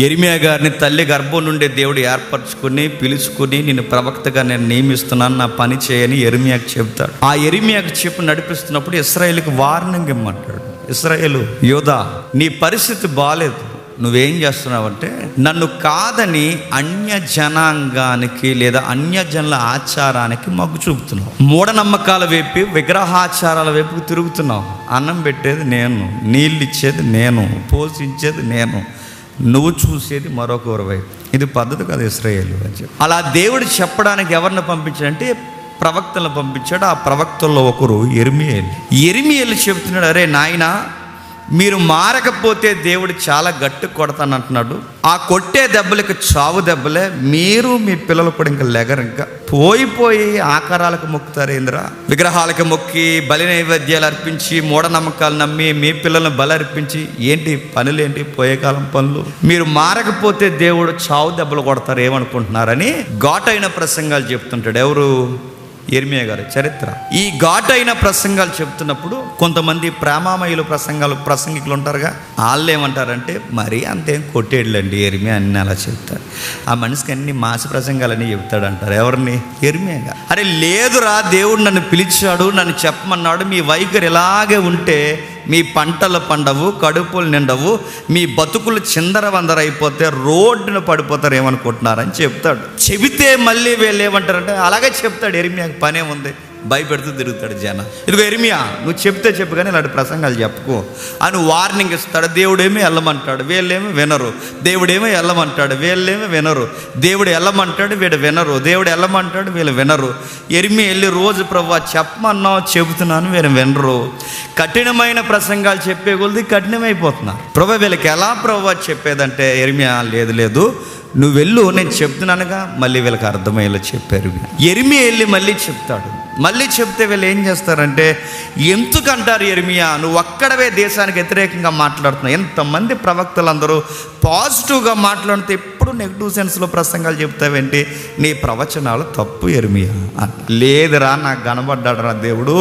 యెరెమీయా గారిని తల్లి గర్భం నుండి దేవుడు ఏర్పరచుకుని పిలుచుకుని నిన్ను ప్రవక్తగా నేను నియమిస్తున్నాను, నా పని చేయని యెరెమీయాకు చెప్తాడు. ఆ యెరెమీయాకు చెప్పి నడిపిస్తున్నప్పుడు ఇశ్రాయేలుకి వార్నింగ్ ఇమ్మంటాడు. ఇశ్రాయేలు, యోధా, నీ పరిస్థితి బాలేదు, నువ్వేం చేస్తున్నావంటే నన్ను కాదని అన్య జనాంగానికి లేదా అన్యజనుల ఆచారానికి మొగ్గు చూపుతున్నావు, మూఢనమ్మకాల వైపు విగ్రహాచారాల వైపు తిరుగుతున్నావు. అన్నం పెట్టేది నేను, నీళ్ళు ఇచ్చేది నేను, పోషించేది నేను, నువ్వు చూసేది మరొక వైపు. ఇది పద్ధతి కదా ఇశ్రాయేలు అని చెప్పి అలా దేవుడు చెప్పడానికి ఎవరిని పంపించాడంటే ప్రవక్తలను పంపించాడు. ఆ ప్రవక్తల్లో ఒకరు యెరెమీయేలు. యెరెమీయేలు చెప్తున్నాడు, అరే నాయనా, మీరు మారకపోతే దేవుడు చాలా గట్టి కొడతానంటున్నాడు. ఆ కొట్టే దెబ్బలకి చావు దెబ్బలే, మీరు మీ పిల్లలు కూడా ఇంకా లెగరు, ఇంకా పోయి ఆకారాలకు మొక్కుతారేంద్రా, విగ్రహాలకు మొక్కి బలి నైవేద్యాలు అర్పించి మూఢనమ్మకాలు నమ్మి మీ పిల్లలను బలి అర్పించి ఏంటి పనులేంటి, పోయే కాలం పనులు. మీరు మారకపోతే దేవుడు చావు దెబ్బలు కొడతారు ఏమనుకుంటున్నారని ఘాటైన ప్రసంగాలు చెప్తుంటాడు. ఎవరు? యెరెమీయా గారి చరిత్ర. ఈ ఘాటైన ప్రసంగాలు చెప్తున్నప్పుడు కొంతమంది ప్రేమామయులు ప్రసంగికులు ఉంటారుగా, వాళ్ళు ఏమంటారంటే మరీ అంతేం కొట్టేళ్ళండి యెరెమీయా అన్ని అలా చెప్తారు, ఆ మనిషికి అన్ని మాస ప్రసంగాలన్నీ చెప్తాడు అంటారు. ఎవరిని? యెరెమీయా గారు. అరే లేదురా, దేవుడు నన్ను పిలిచాడు, నన్ను చెప్పమన్నాడు, మీ వైఖరి ఇలాగే ఉంటే మీ పంటలు పండవు, కడుపులు నిండవు, మీ బతుకులు చిందరవందరైపోతే రోడ్డున పడిపోతారు ఏమనుకుంటున్నారని చెప్తాడు. చెబితే మళ్ళీ వీళ్ళు ఏమంటారంటే అలాగే చెప్తాడు. యెరెమీయాకి పనే ఉంది, భయపెడుతూ తిరుగుతాడు జనం. ఇదిగో యెరెమీయా, నువ్వు చెప్తే చెప్పు కానీ ఇలాంటి ప్రసంగాలు చెప్పుకో అని వార్నింగ్ ఇస్తాడు. దేవుడేమో వెళ్ళమంటాడు, వీళ్ళేమో వినరు. దేవుడేమో వెళ్ళమంటాడు, వీళ్ళేమో వినరు. దేవుడు వెళ్ళమంటాడు, వీడు వినరు. దేవుడు వెళ్ళమంటాడు, వీళ్ళు వినరు. యెరెమీయా వెళ్ళి రోజు ప్రభువా చెప్పమన్నావు, చెబుతున్నాను, వీళ్ళు వినరు. కఠినమైన ప్రసంగాలు చెప్పే కొలది కఠినమైపోతున్నారు. ప్రభువా వీళ్ళకి ఎలా ప్రభువా చెప్పేదంటే యెరెమీయా, లేదు నువ్వు వెళ్ళు, నేను చెప్తున్నానుగా. మళ్ళీ వీళ్ళకి అర్థమయ్యేలా చెప్పారు. యెరెమీయా వెళ్ళి మళ్ళీ చెప్తాడు. మళ్ళీ చెప్తే వీళ్ళు ఏం చేస్తారంటే ఎందుకంటారు, యెరెమీయా నువ్వు అక్కడవే దేశానికి వ్యతిరేకంగా మాట్లాడుతున్నావు. ఎంతమంది ప్రవక్తలందరూ పాజిటివ్గా మాట్లాడితే ఎప్పుడు నెగిటివ్ సెన్స్లో ప్రసంగాలు చెప్తావేంటి, నీ ప్రవచనాలు తప్పు యెరెమీయా. లేదురా, నాకు కనబడ్డాడురా దేవుడు,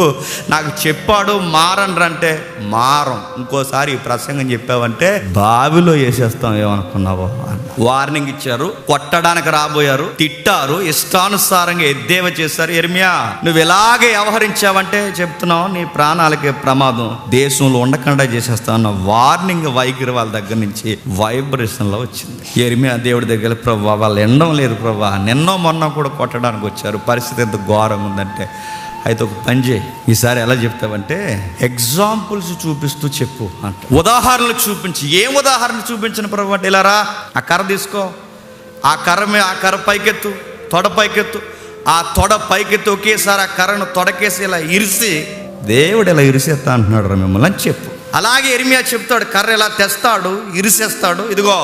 నాకు చెప్పాడు మారండ్రా అంటే మారం. ఇంకోసారి ఈ ప్రసంగం చెప్పావంటే బావిలో వేసేస్తాం ఏమనుకున్నావో అని వార్నింగ్ ఇచ్చారు. కొట్టడానికి రాబోయారు, తిట్టారు, ఇష్టానుసారంగా ఎద్దేవా చేశారు. యెరెమీయా నువ్వు ఎలాగే వ్యవహరించావంటే చెప్తున్నావు నీ ప్రాణాలకే ప్రమాదం, దేశంలో ఉండకుండా చేసేస్తావు అన్న వార్నింగ్ వైఖరి వాళ్ళ దగ్గర నుంచి వైబ్రేషన్లో వచ్చింది. యెరెమీయా దేవుడి దగ్గర, ప్రభువా వాళ్ళు ఎండం లేదు ప్రభువా, నిన్నో మొన్న కూడా కొట్టడానికి వచ్చారు, పరిస్థితి ఎంత ఘోరంగా ఉందంటే అయితే ఒక పని చేయి, ఈసారి ఎలా చెప్తావంటే ఎగ్జాంపుల్స్ చూపిస్తూ చెప్పు అంట. ఉదాహరణలు చూపించి. ఏం ఉదాహరణ చూపించిన ప్రభు అంటే ఇలారా, ఆ కర్ర తీసుకో, ఆ కర్ర పైకెత్తు, తొడ పైకెత్తు, ఆ తొడ పైకెత్తు, ఒకేసారి ఆ కర్రను తొడకేసి ఇలా ఇరిసి దేవుడు ఇలా ఇరిసేస్తా అంటున్నాడు రా మిమ్మల్ని అని చెప్పు. అలాగే యెరెమీయా చెప్తాడు, కర్ర ఇలా తెస్తాడు, ఇరిసేస్తాడు, ఇదిగో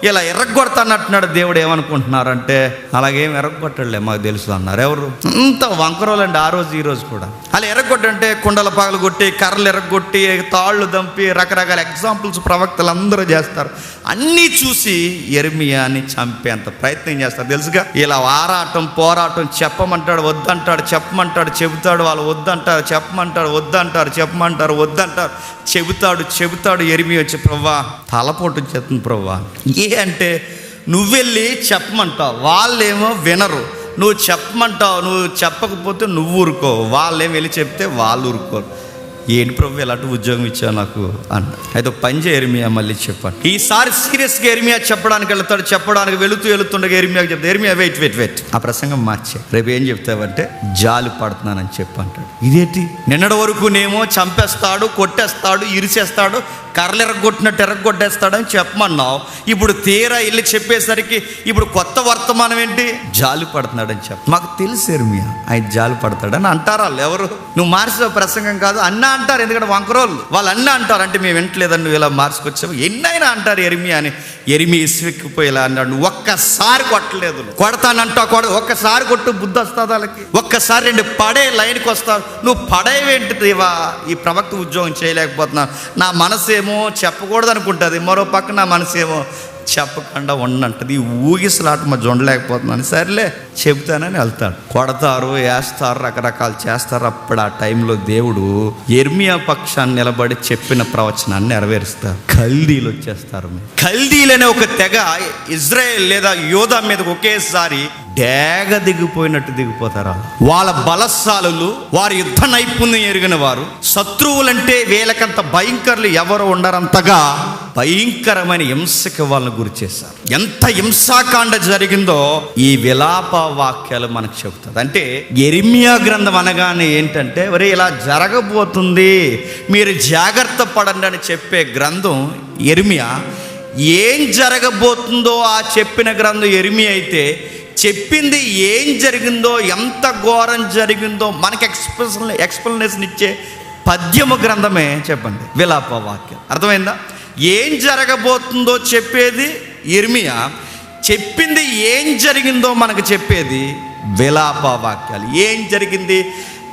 ఇలా ఎర్రగొడతానంటున్నాడు. దేవుడు ఏమనుకుంటున్నారంటే అలాగేం ఎర్రగొట్టలే మాకు తెలుసు అన్నారు. ఎవరు? అంత వంకరోలండి ఆ రోజు ఈ రోజు కూడా. అలా ఎర్రగొట్టంటే కుండల పగలు కొట్టి, కర్రలు ఎర్రగొట్టి, తాళ్ళు దంపి, రకరకాల ఎగ్జాంపుల్స్ ప్రవక్తలు అందరూ చేస్తారు. అన్నీ చూసి యెరెమీయాని చంపేంత ప్రయత్నం చేస్తారు తెలుసుగా. ఇలా ఆరాటం పోరాటం, చెప్పమంటాడు వద్దంటాడు, చెప్పమంటాడు చెబుతాడు, వాళ్ళు వద్దంటారు, చెప్పమంటాడు వద్దంటారు, చెప్పమంటారు వద్దంటారు, చెబుతాడు. యెరెమీయా వచ్చి ప్రభువా తలపోటు చేస్తుంది ప్రభువా. అంటే నువ్వెళ్ళి చెప్పమంటావు, వాళ్ళేమో వినరు. నువ్వు చెప్పమంటావు, నువ్వు చెప్పకపోతే నువ్వు ఊరుకో, వాళ్ళేమో వెళ్ళి చెప్తే వాళ్ళు ఊరుకోరు. ఏంటి ప్రభు ఎలాంటి ఉద్యోగం ఇచ్చావు నాకు అన్న. అయితే పని చేయ యెరెమీయా మళ్ళీ చెప్పండి. ఈసారి సీరియస్గా యెరెమీయా చెప్పడానికి వెళ్తాడు. చెప్పడానికి వెళుతుండగా యెరెమీయాకి చెప్తా, యెరెమీయా వెయిట్ ఆ ప్రసంగం మార్చే, రేపు ఏం చెప్తావంటే జాలి పడుతున్నానని చెప్పి అంటాడు. ఇదేంటి, నిన్నటి వరకు నేమో చంపేస్తాడు, కొట్టేస్తాడు, ఇరిసేస్తాడు, కర్రలు ఎర్రగొట్టేస్తాడు అని చెప్పమన్నావు. ఇప్పుడు తీరా వెళ్ళి చెప్పేసరికి ఇప్పుడు కొత్త వర్తమానం ఏంటి, జాలి పడుతున్నాడని చెప్ప. మాకు తెలుసు యెరెమీయా ఆయన జాలి పడతాడని అంటారా ఎవరు? నువ్వు మార్చిన ప్రసంగం కాదు అన్నా అంటారు. ఎందుకంటే వంకరోళ్ళు వాళ్ళు అన్నీ అంటారు. అంటే మేము వింటలేదని నువ్వు ఇలా మార్చుకొచ్చావు, ఎన్నైనా అంటారు యెరెమీయా అని. యెరెమీయా ఇసువెక్కిపోయి ఇలా అన్నాడు, నువ్వు ఒక్కసారి కొట్టలేదు, కొడతానంటావు, ఒక్కసారి కొట్టు బుద్ధి వస్తుంది వాళ్ళకి, ఒక్కసారి రెండు పడే లైన్కి వస్తారు, నువ్వు పడేవేంటి దేవా, ఈ ప్రవక్త ఉద్యోగం చేయలేకపోతున్నా, నా మనసేమో చెప్పకూడదు అనుకుంటుంది, మరో పక్క నా మనసేమో చెప్పకుండా ఉండంటది. ఊగిసలాట మా ఉండలేకపోతున్నాను, సరేలే చెబుతానని వెళ్తాడు. కొడతారు, వేస్తారు, రకరకాలు చేస్తారు. అప్పుడు ఆ టైంలో దేవుడు యిర్మీయా పక్షాన్ని నిలబడి చెప్పిన ప్రవచనాన్ని నెరవేరుస్తారు. కల్దీలు వచ్చేస్తారు. కల్దీలనే ఒక తెగ ఇజ్రాయెల్ లేదా యోధా మీద ఒకేసారి డేగ దిగిపోయినట్టు దిగిపోతారా. వాళ్ళ బలశాలులు, వారి యుద్ధ నైపుణ్యం ఎరిగిన వారు, శత్రువులంటే వీళ్ళకంత భయంకరులు ఎవరు ఉండరంతగా భయంకరమైన హింసకి వాళ్ళని గురి చేశారు. ఎంత హింసాకాండ జరిగిందో ఈ విలాప వాక్యాలు మనకు చెబుతుంది. అంటే యిర్మీయా గ్రంథం అనగానే ఏంటంటే, ఒరే ఇలా జరగబోతుంది, మీరు జాగ్రత్త పడండి అని చెప్పే గ్రంథం యిర్మీయా. ఏం జరగబోతుందో ఆ చెప్పిన గ్రంథం యిర్మీయా అయితే, చెప్పింది ఏం జరిగిందో, ఎంత ఘోరం జరిగిందో మనకి ఎక్స్ప్లెనేషన్ ఇచ్చే పద్యము గ్రంథమే చెప్పండి విలాప వాక్యం. అర్థమైందా? ఏం జరగబోతుందో చెప్పేది యిర్మీయా, చెప్పింది ఏం జరిగిందో మనకు చెప్పేది విలాప వాక్యాలు. ఏం జరిగింది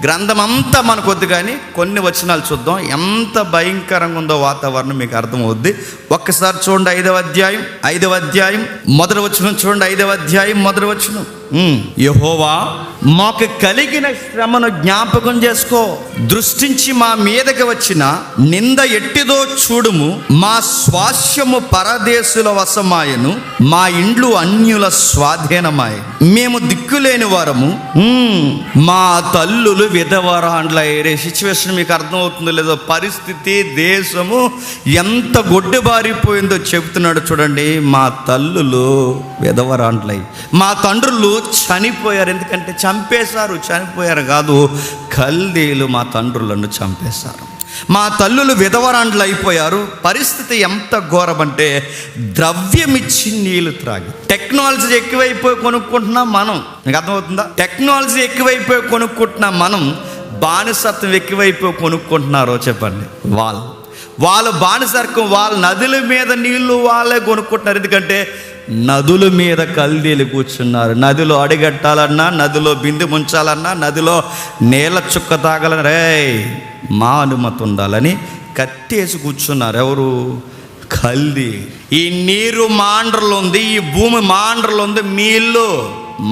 గ్రంథం అంతా మనకొద్దు, కానీ కొన్ని వచనాలు చూద్దాం. ఎంత భయంకరంగా ఉందో వాతావరణం మీకు అర్థమవుద్ది. ఒక్కసారి చూడండి 5వ అధ్యాయం మొదటి వచనం చూడండి. 5వ అధ్యాయం మొదటి వచనం, యెహోవా మాకు కలిగిన శ్రమను జ్ఞాపకం చేసుకో, దృష్టించి మా మీదకి వచ్చిన నింద ఎట్టిదో చూడుము. మా స్వాస్యము పరదేశుల వశమాయను, మా ఇండ్లు అన్యుల స్వాధీనమాయ. మేము దిక్కులేని వారము, మా తల్లులు విధవరాండ్లయ్యే. సిచ్యువేషన్ మీకు అర్థమవుతుందో లేదో, పరిస్థితి దేశము ఎంత గొడ్డుబారిపోయిందో చెబుతున్నాడు చూడండి. మా తల్లులు విధవరాండ్లయ్యి, మా తండ్రులు చనిపోయారు. ఎందుకంటే చనిపోయారు కాదు, కల్దీలు మా తండ్రులను చంపేశారు. మా తల్లులు విధవరాండ్లు అయిపోయారు. పరిస్థితి ఎంత ఘోరమంటే, ద్రవ్యమిచ్చి నీళ్లు త్రాగి. టెక్నాలజీ ఎక్కువైపోయి కొనుక్కుంటున్నాం మనం. మీకు అర్థమవుతుందా? టెక్నాలజీ ఎక్కువైపోయి కొనుక్కుంటున్నాం మనం. బానిసత్వం ఎక్కువైపోయి కొనుక్కుంటున్నారో చెప్పండి. వాళ్ళు బానిసత్వం, వాళ్ళ నదుల మీద నీళ్లు వాళ్ళే కొనుక్కుంటున్నారు. ఎందుకంటే నదుల మీద కల్దీలు కూర్చున్నారు. నదిలో అడిగట్టాలన్నా, నదిలో బిందు ముంచాలన్నా, నదిలో నీళ్ళ చుక్క తాగాలని, రే మా అనుమతి ఉండాలని కట్టేసి కూర్చున్నారు. ఎవరు? కల్దీ. ఈ నీరు మా అండర్లో ఉంది, ఈ భూమి మా అండర్లో ఉంది, మీ ఇల్లు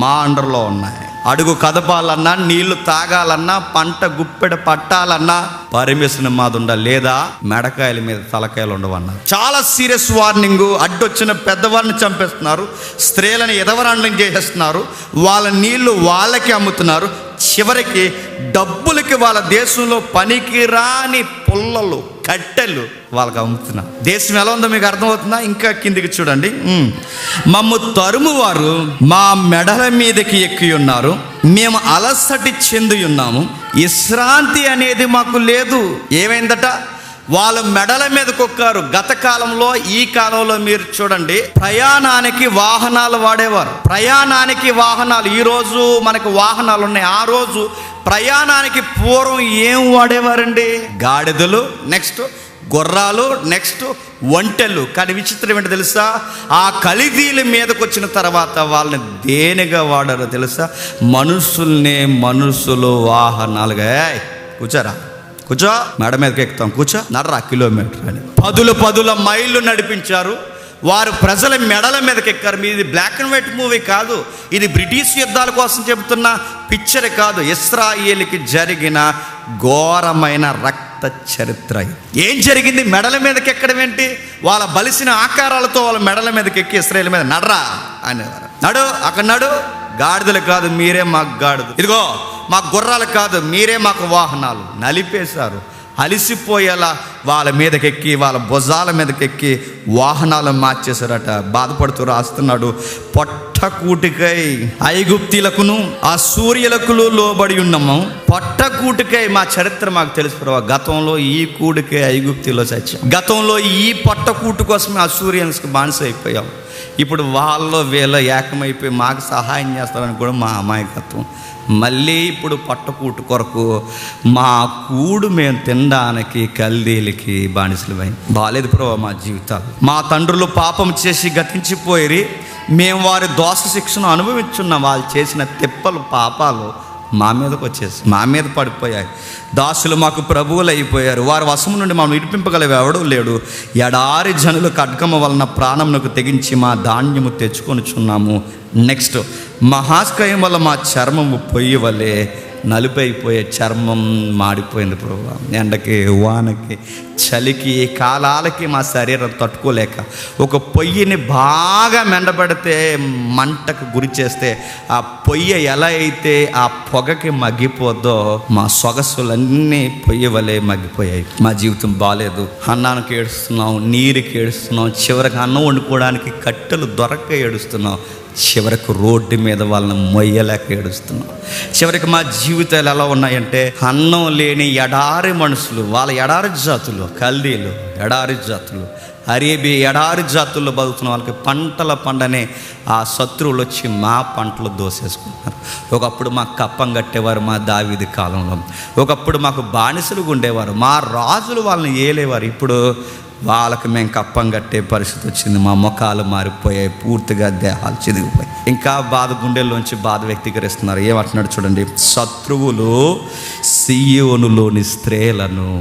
మా అండర్లో ఉన్నాయి. అడుగు కదపాలన్నా, నీళ్లు తాగాలన్నా, పంట గుప్పెడ పట్టాలన్నా పర్మిషన్ మాది ఉండాలి, లేదా మెడకాయల మీద తలకాయలు ఉండవన్నారు. చాలా సీరియస్ వార్నింగ్. అడ్డొచ్చిన పెద్దవాళ్ళని చంపేస్తున్నారు, స్త్రీలను ఎదవరాండ్లను చేసేస్తున్నారు, వాళ్ళ నీళ్లు వాళ్ళకి అమ్ముతున్నారు. చివరికి డబ్బులకి వాళ్ళ దేశంలో పనికి రాని పుల్లలు, కట్టెలు వాళ్ళకి అమ్ముతున్నారు. దేశం ఎలా ఉందో మీకు అర్థమవుతుందా? ఇంకా కిందికి చూడండి. మమ్ము తరుము వారు మా మెడల మీదకి ఎక్కి ఉన్నారు, మేము అలసటి చెంది ఉన్నాము, విశ్రాంతి అనేది మాకు లేదు. ఏమైందట? వాళ్ళు మెడల మీద కొక్కారు. గత కాలంలో, ఈ కాలంలో మీరు చూడండి, ప్రయాణానికి వాహనాలు వాడేవారు. ప్రయాణానికి వాహనాలు, ఈరోజు మనకు వాహనాలు ఉన్నాయి. ఆ రోజు ప్రయాణానికి పూర్వం ఏం వాడేవారండి? గాడిదలు, నెక్స్ట్ గుర్రాలు, నెక్స్ట్ ఒంటెలు. కానీ విచిత్రం ఏంటో తెలుసా? ఆ కల్దీల మీదకి వచ్చిన తర్వాత వాళ్ళని దేనిగా వాడారో తెలుసా? మనుషులు వాహనాలుగా. కూర్చో, మేడ మీదకి ఎక్కుతాం, కూర్చో, నర్రా కిలోమీటర్ అని పదుల మైళ్ళు నడిపించారు. వారు ప్రజల మెడల మీదకి ఎక్కారు. ఇది బ్లాక్ అండ్ వైట్ మూవీ కాదు, ఇది బ్రిటిష్ యుద్ధాల కోసం చెబుతున్న పిక్చర్ కాదు. ఇశ్రాయేలుకి జరిగిన ఘోరమైన రక్త చరిత్ర. ఏం జరిగింది? మెడల మీదకి ఎక్కడం ఏంటి? వాళ్ళ బలిసిన ఆకారాలతో వాళ్ళ మెడల మీదకి ఎక్కి ఇశ్రాయేలు మీద నడ్రా అనేవారు. నడు, అక్కడ నడు. గాడిదలు కాదు, మీరే మాకు గాడిదలు. ఇదిగో మాకు గుర్రాలు కాదు, మీరే మాకు వాహనాలు. నలిపేశారు. అలిసిపోయేలా వాళ్ళ మీదకెక్కి, వాళ్ళ భుజాల మీదకెక్కి వాహనాలను మార్చేశారట. బాధపడుతూ రాస్తున్నాడు, పొట్టకూటికై ఐగుప్తీలకును అసూర్యులకు లోబడి ఉన్నాము. పొట్టకూటికై, మా చరిత్ర మాకు తెలుసు ప్రభా. గతంలో ఈ కూడికై ఐగుప్తీలో చచ్చాం. గతంలో ఈ పొట్టకూటు కోసమే అసూరియన్స్కి బానిస అయిపోయాం. ఇప్పుడు వాళ్ళు వీళ్ళ ఏకమైపోయి మాకు సహాయం చేస్తారని కూడా మా అమాయకత్వం. మళ్ళీ ఇప్పుడు పట్టకూటు కొరకు మా కూడు మేము తినడానికి కల్దీలకి బానిసలమై. బాలేదు ప్రభు మా జీవితాలు. మా తండ్రులు పాపం చేసి గతించిపోయి మేము వారి దోష శిక్షను అనుభవించున్నాం. వాళ్ళు చేసిన తిప్పలు, పాపాలు మా మీదకి వచ్చేసి మా మీద పడిపోయాయి. దాసులు మాకు ప్రభువులు అయిపోయారు, వారి వశము నుండి మనం విడిపింపగలవి ఎవడూ లేడు. ఎడారి జనులు ఖడ్గము వలన ప్రాణమునకు తెగించి మా ధాన్యము తెచ్చుకొనుచున్నాము. నెక్స్ట్, మహాస్కయం వల్ల మా చర్మము పొయ్యి వలె నలుపైపోయే, చర్మం మాడిపోయింది ప్రభు. ఎండకి, వానకి, చలికి, కాలాలకి మా శరీరం తట్టుకోలేక ఒక పొయ్యిని బాగా మెండబెడితే, మంటకు గురి చేస్తే ఆ పొయ్యి ఎలా అయితే ఆ పొగకి మగ్గిపోద్దో మా సొగసులన్నీ పొయ్యి వలె మగ్గిపోయాయి. మా జీవితం బాగాలేదు. అన్నానికి ఏడుస్తున్నాం, నీరుకి ఏడుస్తున్నాం, చివరికి అన్నం వండుకోవడానికి కట్టెలు దొరక్క ఏడుస్తున్నాం, చివరికి రోడ్డు మీద వాళ్ళని మొయ్యలేక ఏడుస్తున్నాం. చివరికి మా జీవితాలు ఎలా ఉన్నాయంటే, అన్నం లేని ఎడారి మనుషులు, వాళ్ళ ఎడారి జాతులు, కల్దీలు ఎడారి జాతులు, అరేబియా ఎడారి జాతుల్లో బతుకుతున్న వాళ్ళకి పంటల పండనే ఆ శత్రువులు వచ్చి మా పంటలు దోసేసుకుంటున్నారు. ఒకప్పుడు మాకు కప్పం కట్టేవారు మా దావీదు కాలంలో, ఒకప్పుడు మాకు బానిసలుగా ఉండేవారు, మా రాజులు వాళ్ళని ఏలేవారు. ఇప్పుడు వాళ్ళకి మేము కప్పం కట్టే పరిస్థితి వచ్చింది. మా ముఖాలు మారిపోయాయి, పూర్తిగా దేహాలు చిదిగిపోయాయి. ఇంకా బాధ, గుండెల్లోంచి బాధ వ్యక్తీకరిస్తున్నారు. ఏమంటున్నాడు చూడండి, శత్రువులు సీయోనులోని స్త్రీలను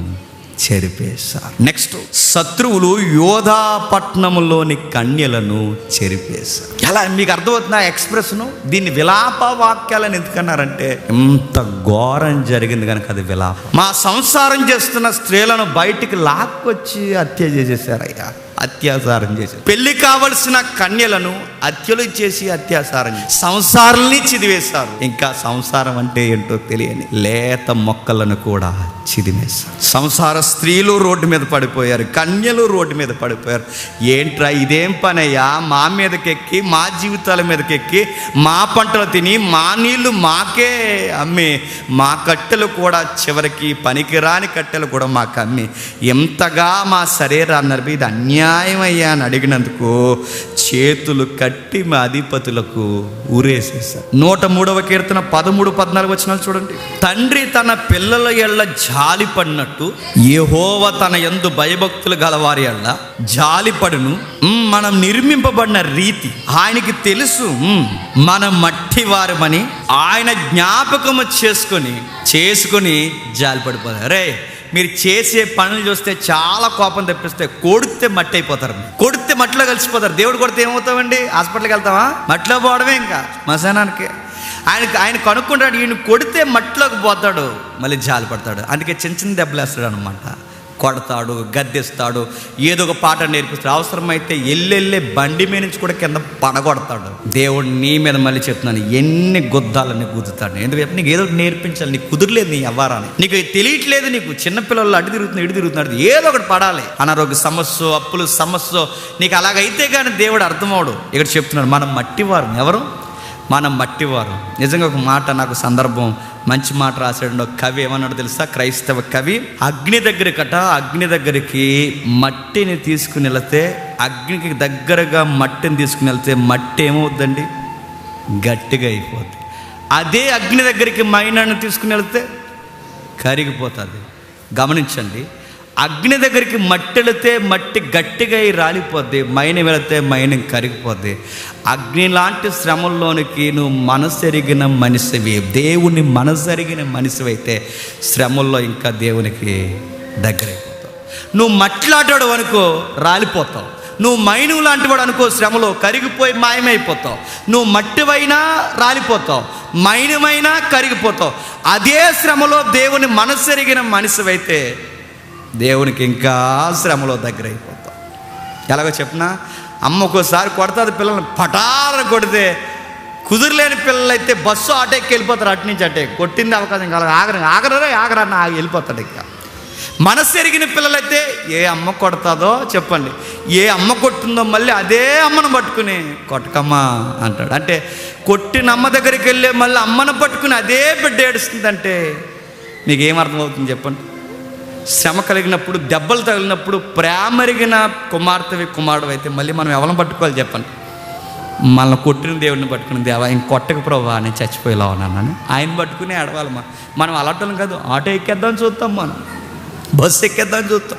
చెరిపేశారు. నెక్స్ట్, శత్రువులు యోధా పట్టణములోని కన్యలను చెరిపేశారు. ఎలా మీకు అర్థమవుతుందా ఎక్స్ప్రెషను? దీన్ని విలాప వాక్యాలను ఎందుకన్నారంటే, ఇంత ఘోరం జరిగింది కనుక అది విలాపం. మా సంసారం చేస్తున్న స్త్రీలను బయటికి లాక్కొచ్చి హత్య చేసేసారయ్యా, అత్యాచారం చేశారు. పెళ్లి కావలసిన కన్యలను హత్యలు చేసి అత్యాచారం చేసి సంసారాన్ని చిదివేశారు. ఇంకా సంసారం అంటే ఏంటో తెలియని లేత మొక్కలను కూడా చిదిమేశారు. సంసార స్త్రీలు రోడ్డు మీద పడిపోయారు, కన్యలు రోడ్డు మీద పడిపోయారు. ఏంట్రా ఇదేం పనయ్యా? మా మీదకెక్కి, మా జీవితాల మీదకెక్కి, మా పంటలు తిని, మా నీళ్లు మాకే అమ్మి, మా కట్టెలు కూడా చివరికి పనికిరాని కట్టెలు కూడా మాకు అమ్మి ఎంతగా మా శరీరాన్ని నడిపి, ఇది అన్యాయమయ్యా అని అడిగినందుకు చేతులు కట్టి మా అధిపతులకు ఊరేసేశారు. 103వ కీర్తన 13-14 వచనాలు చూడండి. తండ్రి తన పిల్లల ఎళ్ళ జాలిపడినట్టు యెహోవా తన యందు భయభక్తులు గలవారి ఎళ్ళ జాలిపడును. మనం నిర్మింపబడిన రీతి ఆయనకి తెలుసు. మనం మట్టి వారమని ఆయన జ్ఞాపకము చేసుకొని జాలిపడిపోతారు. రే, మీరు చేసే పనులు చూస్తే చాలా కోపం తెప్పిస్తే, కొడితే మట్టి అయిపోతారు, కొడితే మట్టిలో కలిసిపోతారు. దేవుడు కొడితే ఏమవుతామండి? హాస్పిటల్కి వెళ్తామా? మట్టిలో పోవడమే. ఇంకా శ్మశానానికి ఆయన కనుక్కుంటాడు, ఈయన కొడితే మట్టిలోకి పోతాడు, మళ్ళీ జాలి పడతాడు. అందుకే చిన్న చిన్న దెబ్బలు వేస్తాడు అనమాట. కొడతాడు, గద్దెస్తాడు, ఏదో ఒక పాట నేర్పిస్తాడు. అవసరమైతే ఎల్లెళ్ళే బండి మీద నుంచి కూడా కింద పడగొడతాడు. దేవుడు నీ మీద మళ్ళీ చెప్తున్నాను, ఎన్ని గుద్దాలని గుద్దుతాడు. ఎందుకంటే నీకు ఏదో నేర్పించాలి. నీకు కుదరలేదు, నీ వ్యవహారాన్ని నీకు తెలియట్లేదు. నీకు చిన్నపిల్లలు అటు తిరుగుతున్నాడు, ఇటు తిరుగుతున్నాడు, ఏదో ఒకటి పడాలి. అనారోగ్య సమస్య, అప్పులు సమస్య, నీకు అలాగైతే కానీ దేవుడు అర్థమవడు. ఇక్కడ చెప్తున్నాడు, మనం మట్టివారు. ఎవరు? మనం మట్టివారు. నిజంగా ఒక మాట, నాకు సందర్భం, మంచి మాట రాశాడు ఒక కవి. ఏమన్నాడు తెలుసా? క్రైస్తవ కవి, అగ్ని దగ్గరికి మట్టిని తీసుకుని వెళితే, అగ్నికి దగ్గరగా మట్టిని తీసుకుని వెళ్తే మట్టి ఏమవుద్దండి? గట్టిగా అయిపోద్ది. అదే అగ్ని దగ్గరికి మైనాన్ని తీసుకుని వెళ్తే కరిగిపోతుంది. గమనించండి, అగ్ని దగ్గరికి మట్టి వెళితే మట్టి గట్టిగా రాలిపోద్ది, మైనం వెళితే మైనం కరిగిపోద్ది. అగ్ని లాంటి శ్రమల్లోనికి నువ్వు మనసెరిగిన మనిషివి, దేవుని మనసెరిగిన మనిషివైతే శ్రమల్లో ఇంకా దేవునికి దగ్గరైపోతావు. నువ్వు మట్లాడాడు అనుకో, రాలిపోతావు. నువ్వు మైనువు లాంటి వాడు అనుకో, శ్రమలో కరిగిపోయి మాయమైపోతావు. నువ్వు మట్టివైనా రాలిపోతావు, మైనమైనా కరిగిపోతావు. అదే శ్రమలో దేవుని మనసెరిగిన మనిషివైతే దేవునికి ఇంకా శ్రమలో దగ్గర అయిపోతాం. ఎలాగో చెప్పినా, అమ్మ ఒక్కోసారి కొడతాది పిల్లల్ని, పటాలను కొడితే కుదురులేని పిల్లలైతే బస్సు ఆటోకి వెళ్ళిపోతారు, అటు నుంచి అటే. కొట్టింది అవకాశం కాదు, ఆగరన్న వెళ్ళిపోతాడు. ఇంకా మనసెరిగిన పిల్లలైతే ఏ అమ్మ కొడతాదో చెప్పండి, ఏ అమ్మ కొట్టిందో మళ్ళీ అదే అమ్మను పట్టుకుని కొట్టకమ్మా అంటాడు. అంటే కొట్టిన అమ్మ దగ్గరికి వెళ్ళే మళ్ళీ అమ్మను పట్టుకుని అదే బిడ్డ ఏడుస్తుందంటే మీకు ఏమర్థమవుతుంది చెప్పండి? శ్రమ కలిగినప్పుడు, దెబ్బలు తగిలినప్పుడు, ప్రేమరిగిన కుమారుడు అయితే మళ్ళీ మనం ఎవరిని పట్టుకోవాలి చెప్పండి? మనల్ని కొట్టిన దేవుడిని పట్టుకుని, దేవా ఇంక కొట్టక ప్రభా అని చచ్చిపోయేలా ఉన్నానని ఆయన పట్టుకుని ఆడవాలి. మనం అలాంటి కాదు, ఆటో ఎక్కేద్దాం చూస్తాం, మనం బస్సు ఎక్కేద్దాం చూస్తాం.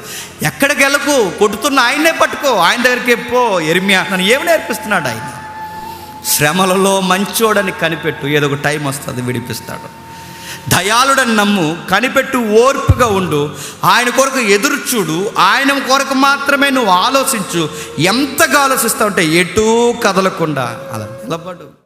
ఎక్కడికి వెళ్ళకు, కొట్టుతున్న ఆయన్నే పట్టుకో, ఆయన దగ్గరికి పో. యెరెమీయా నన్ను ఏమి నేర్పిస్తున్నాడు ఆయన? శ్రమలలో మంచోడని కనిపెట్టు, ఏదో ఒక టైం వస్తుంది విడిపిస్తాడు. దయాళుడని నమ్ము, కనిపెట్టు, ఓర్పుగా ఉండు, ఆయన కొరకు ఎదురు చూడు, ఆయన కొరకు మాత్రమే నువ్వు ఆలోచించు. ఎంతగా ఆలోచిస్తావు అంటే ఎటూ కదలకుండా అలా నిలబడు.